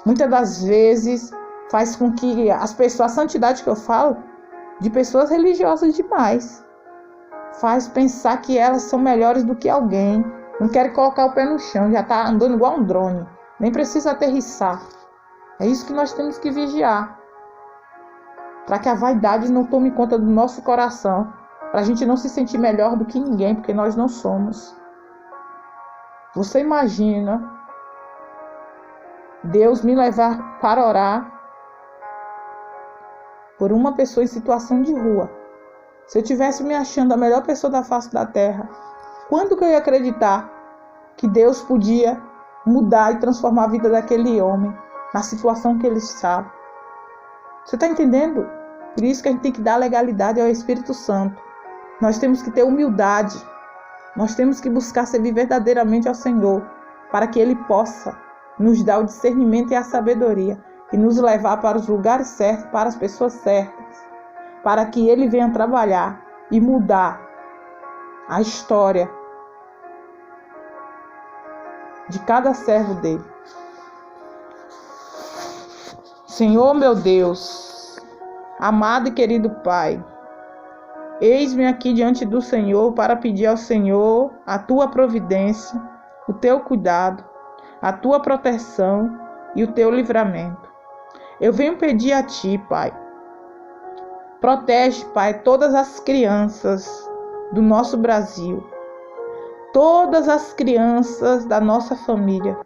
muitas das vezes, faz com que as pessoas, a santidade que eu falo, de pessoas religiosas demais, faz pensar que elas são melhores do que alguém. Não querem colocar o pé no chão, já está andando igual um drone. Nem precisa aterrissar. É isso que nós temos que vigiar. Para que a vaidade não tome conta do nosso coração. Para a gente não se sentir melhor do que ninguém, porque nós não somos. Você imagina Deus me levar para orar por uma pessoa em situação de rua. Se eu tivesse me achando a melhor pessoa da face da terra, quando que eu ia acreditar que Deus podia mudar e transformar a vida daquele homem na situação que ele estava? Você está entendendo? Por isso que a gente tem que dar legalidade ao Espírito Santo. Nós temos que ter humildade. Nós temos que buscar servir verdadeiramente ao Senhor, para que Ele possa nos dar o discernimento e a sabedoria e nos levar para os lugares certos, para as pessoas certas, para que Ele venha trabalhar e mudar a história de cada servo dele. Senhor meu Deus, amado e querido Pai, eis-me aqui diante do Senhor para pedir ao Senhor a Tua providência, o Teu cuidado, a Tua proteção e o Teu livramento. Eu venho pedir a Ti, Pai. Protege, Pai, todas as crianças do nosso Brasil, todas as crianças da nossa família,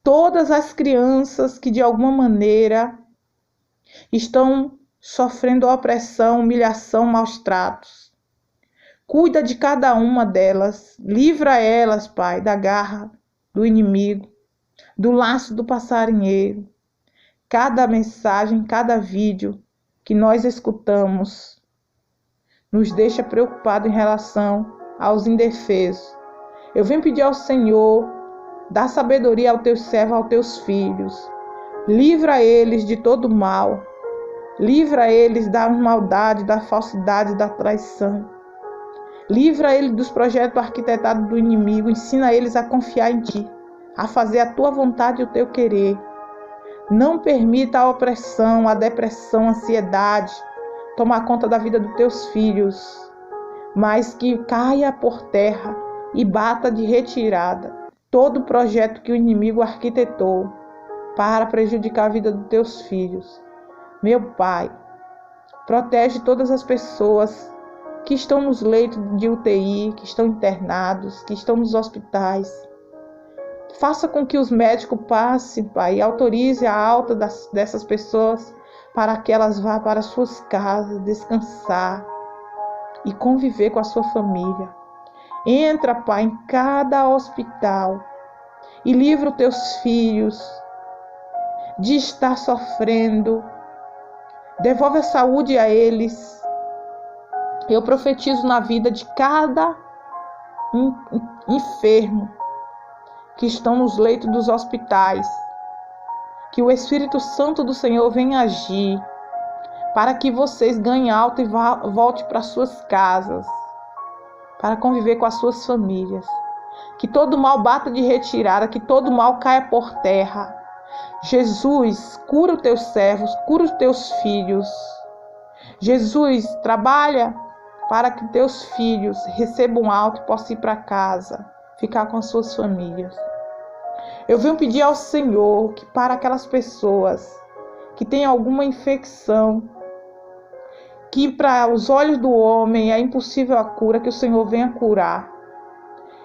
todas as crianças que de alguma maneira estão sofrendo opressão, humilhação, maus tratos. Cuida de cada uma delas, livra elas, Pai, da garra do inimigo, do laço do passarinheiro. Cada mensagem, cada vídeo que nós escutamos nos deixa preocupado em relação aos indefesos. Eu venho pedir ao Senhor, dá sabedoria ao teu servo, aos teus filhos. Livra eles de todo mal. Livra eles da maldade, da falsidade, da traição. Livra eles dos projetos arquitetados do inimigo. Ensina eles a confiar em Ti, a fazer a Tua vontade e o Teu querer. Não permita a opressão, a depressão, a ansiedade tomar conta da vida dos Teus filhos, mas que caia por terra e bata de retirada todo o projeto que o inimigo arquitetou para prejudicar a vida dos Teus filhos. Meu Pai, protege todas as pessoas que estão nos leitos de UTI, que estão internados, que estão nos hospitais. Faça com que os médicos passem, Pai, e autorize a alta dessas pessoas para que elas vá para suas casas descansar e conviver com a sua família. Entra, Pai, em cada hospital e livra os teus filhos de estar sofrendo. Devolve a saúde a eles. Eu profetizo na vida de cada enfermo que estão nos leitos dos hospitais, que o Espírito Santo do Senhor venha agir para que vocês ganhem alta e voltem para suas casas, para conviver com as suas famílias. Que todo mal bata de retirada, que todo mal caia por terra. Jesus, cura os teus servos, cura os teus filhos. Jesus, trabalha para que teus filhos recebam alta e possam ir para casa, ficar com as suas famílias. Eu venho pedir ao Senhor que para aquelas pessoas que têm alguma infecção, que para os olhos do homem é impossível a cura, que o Senhor venha curar.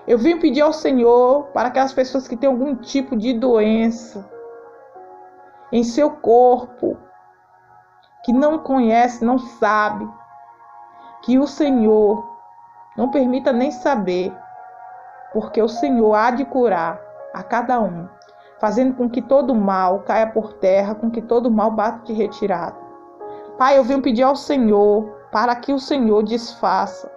Eu venho pedir ao Senhor para aquelas pessoas que têm algum tipo de doença em seu corpo, que não conhece, não sabe, que o Senhor não permita nem saber, porque o Senhor há de curar a cada um, fazendo com que todo mal caia por terra, com que todo mal bata de retirada. Pai, eu venho pedir ao Senhor para que o Senhor desfaça,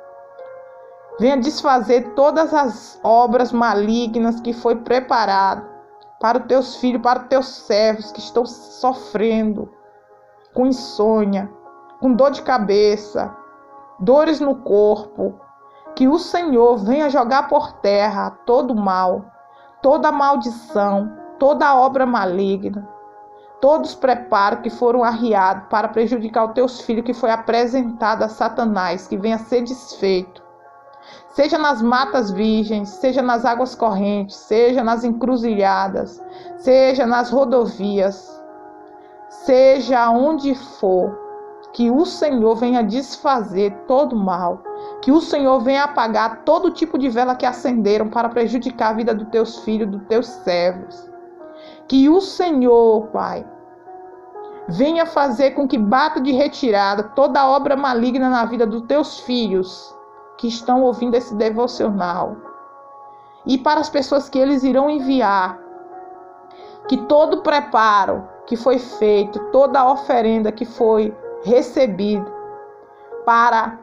venha desfazer todas as obras malignas que foi preparado para os teus filhos, para os teus servos que estão sofrendo com insônia, com dor de cabeça, dores no corpo. Que o Senhor venha jogar por terra todo mal, toda maldição, toda obra maligna, todos os preparos que foram arriados para prejudicar os teus filhos, que foi apresentado a Satanás, que venha ser desfeito. Seja nas matas virgens, seja nas águas correntes, seja nas encruzilhadas, seja nas rodovias, seja onde for, que o Senhor venha desfazer todo mal, que o Senhor venha apagar todo tipo de vela que acenderam para prejudicar a vida dos teus filhos, dos teus servos. Que o Senhor, Pai, venha fazer com que bata de retirada toda obra maligna na vida dos teus filhos que estão ouvindo esse devocional. E para as pessoas que eles irão enviar, que todo preparo que foi feito, toda oferenda que foi recebida, para,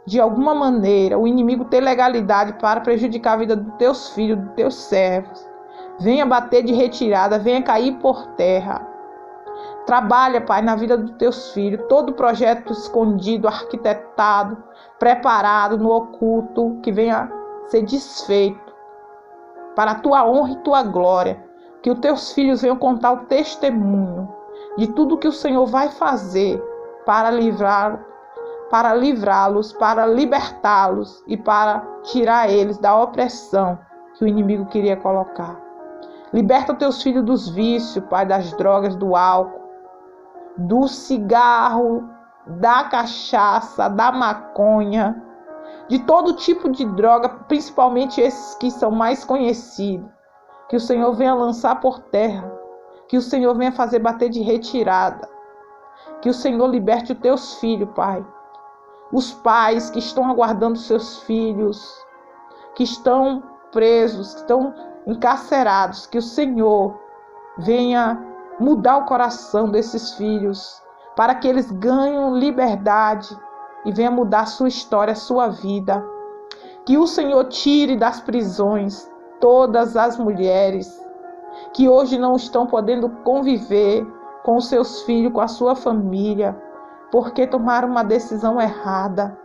de alguma maneira, o inimigo ter legalidade para prejudicar a vida dos teus filhos, dos teus servos, venha bater de retirada, venha cair por terra. Trabalha, Pai, na vida dos teus filhos, todo projeto escondido, arquitetado, preparado no oculto, que venha ser desfeito, para a tua honra e tua glória. Que os teus filhos venham contar o testemunho de tudo que o Senhor vai fazer para livrá-los, para libertá-los e para tirar eles da opressão que o inimigo queria colocar. Liberta os teus filhos dos vícios, Pai, das drogas, do álcool, do cigarro, da cachaça, da maconha, de todo tipo de droga, principalmente esses que são mais conhecidos. Que o Senhor venha lançar por terra, que o Senhor venha fazer bater de retirada, que o Senhor liberte os teus filhos, Pai. Os pais que estão aguardando seus filhos, que estão presos, que estão encarcerados, que o Senhor venha mudar o coração desses filhos, para que eles ganhem liberdade e venha mudar a sua história, a sua vida. Que o Senhor tire das prisões todas as mulheres que hoje não estão podendo conviver com os seus filhos, com a sua família, porque tomaram uma decisão errada.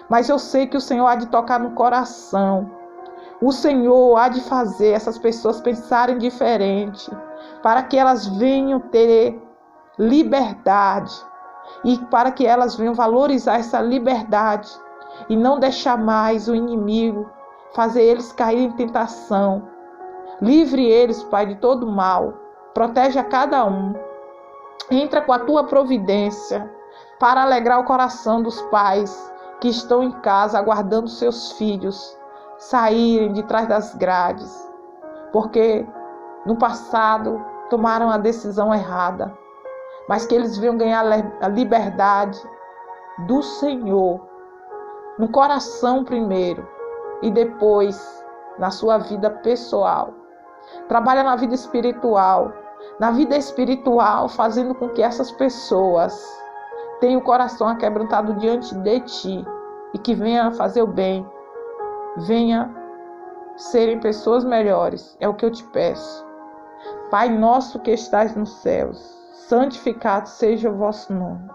Mas eu sei que o Senhor há de tocar no coração. O Senhor há de fazer essas pessoas pensarem diferente, para que elas venham ter liberdade e para que elas venham valorizar essa liberdade e não deixar mais o inimigo fazer eles caírem em tentação. Livre eles, Pai, de todo mal. Protege a cada um. Entra com a tua providência para alegrar o coração dos pais que estão em casa aguardando seus filhos saírem de trás das grades, porque no passado tomaram a decisão errada, mas que eles venham ganhar a liberdade do Senhor, no coração primeiro e depois na sua vida pessoal. Trabalha na vida espiritual, fazendo com que essas pessoas tenham o coração aquebrantado diante de ti e que venha fazer o bem, venha serem pessoas melhores. É o que eu te peço. Pai nosso que estais nos céus, santificado seja o vosso nome.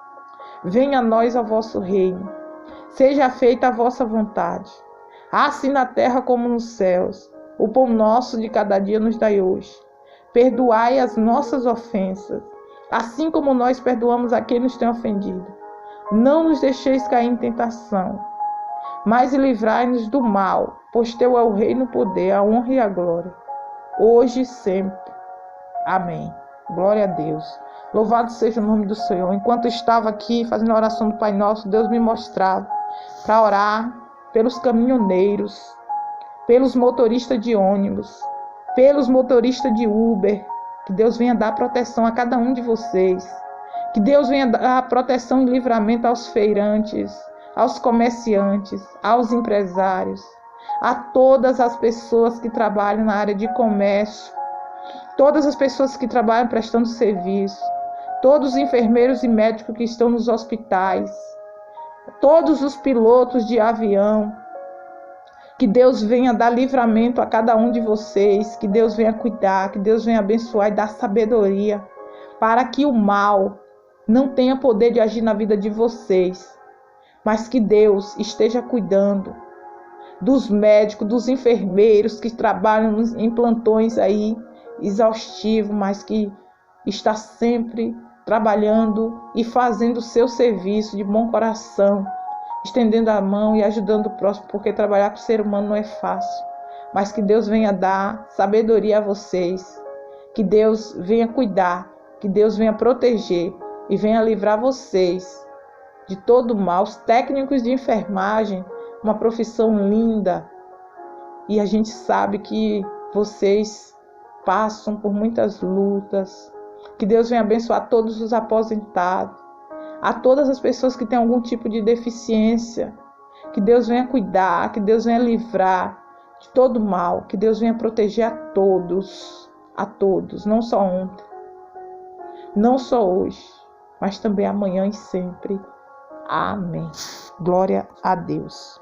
Venha a nós o vosso reino. Seja feita a vossa vontade, assim na terra como nos céus. O pão nosso de cada dia nos dai hoje. Perdoai as nossas ofensas, assim como nós perdoamos a quem nos tem ofendido. Não nos deixeis cair em tentação, mas livrai-nos do mal, pois teu é o reino, o poder, a honra e a glória, hoje e sempre. Amém. Glória a Deus. Louvado seja o nome do Senhor. Enquanto eu estava aqui fazendo a oração do Pai Nosso, Deus me mostrava para orar pelos caminhoneiros, pelos motoristas de ônibus, pelos motoristas de Uber. Que Deus venha dar proteção a cada um de vocês. Que Deus venha dar proteção e livramento aos feirantes, aos comerciantes, aos empresários, a todas as pessoas que trabalham na área de comércio, todas as pessoas que trabalham prestando serviço, todos os enfermeiros e médicos que estão nos hospitais, todos os pilotos de avião. Que Deus venha dar livramento a cada um de vocês, que Deus venha cuidar, que Deus venha abençoar e dar sabedoria, para que o mal não tenha poder de agir na vida de vocês, mas que Deus esteja cuidando dos médicos, dos enfermeiros que trabalham em plantões aí exaustivos, mas que está sempre trabalhando e fazendo o seu serviço de bom coração, estendendo a mão e ajudando o próximo, porque trabalhar com o ser humano não é fácil. Mas que Deus venha dar sabedoria a vocês, que Deus venha cuidar, que Deus venha proteger e venha livrar vocês de todo mal. Os técnicos de enfermagem, uma profissão linda, e a gente sabe que vocês passam por muitas lutas. Que Deus venha abençoar todos os aposentados, a todas as pessoas que têm algum tipo de deficiência. Que Deus venha cuidar, que Deus venha livrar de todo mal, que Deus venha proteger a todos, não só ontem, não só hoje, mas também amanhã e sempre. Amém. Glória a Deus.